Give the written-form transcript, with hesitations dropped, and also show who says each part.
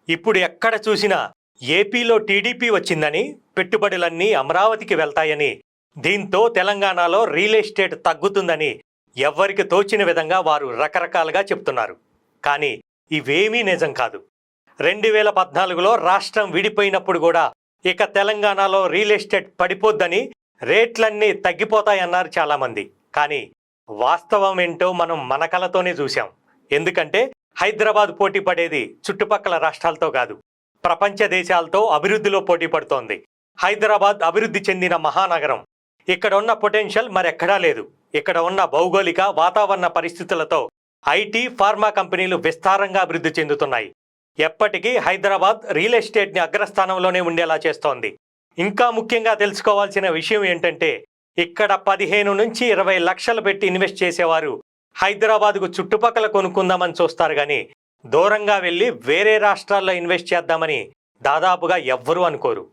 Speaker 1: ఇప్పుడు ఎక్కడ చూసినా ఏపీలో టీడీపీ వచ్చిందని పెట్టుబడులన్నీ అమరావతికి వెళ్తాయని, దీంతో తెలంగాణలో రియల్ ఎస్టేట్ తగ్గుతుందని ఎవ్వరికి తోచిన విధంగా వారు రకరకాలుగా చెప్తున్నారు. కానీ ఇవేమీ నిజం కాదు. 2014లో రాష్ట్రం విడిపోయినప్పుడు కూడా ఇక తెలంగాణలో రియల్ ఎస్టేట్ పడిపోద్దని, రేట్లన్నీ తగ్గిపోతాయన్నారు చాలామంది. కానీ వాస్తవం ఏంటో మనం మన కళ్ళతోనే చూశాం. ఎందుకంటే హైదరాబాద్ పోటీ పడేది చుట్టుపక్కల రాష్ట్రాలతో కాదు, ప్రపంచ దేశాలతో అభివృద్ధిలో పోటీ పడుతోంది. హైదరాబాద్ అభివృద్ధి చెందిన మహానగరం. ఇక్కడ ఉన్న పొటెన్షియల్ మరెక్కడా లేదు. ఇక్కడ ఉన్న భౌగోళిక వాతావరణ పరిస్థితులతో ఐటీ, ఫార్మా కంపెనీలు విస్తారంగా అభివృద్ధి చెందుతున్నాయి. ఎప్పటికీ హైదరాబాద్ రియల్ ఎస్టేట్ని అగ్రస్థానంలోనే ఉండేలా చేస్తోంది. ఇంకా ముఖ్యంగా తెలుసుకోవాల్సిన విషయం ఏంటంటే, ఇక్కడ 15 నుంచి 20 లక్షలు పెట్టి ఇన్వెస్ట్ చేసేవారు హైదరాబాద్కు చుట్టుపక్కల కొనుక్కుందామని చూస్తారు, కానీ దూరంగా వెళ్ళి వేరే రాష్ట్రాల్లో ఇన్వెస్ట్ చేద్దామని దాదాపుగా ఎవ్వరూ అనుకోరు.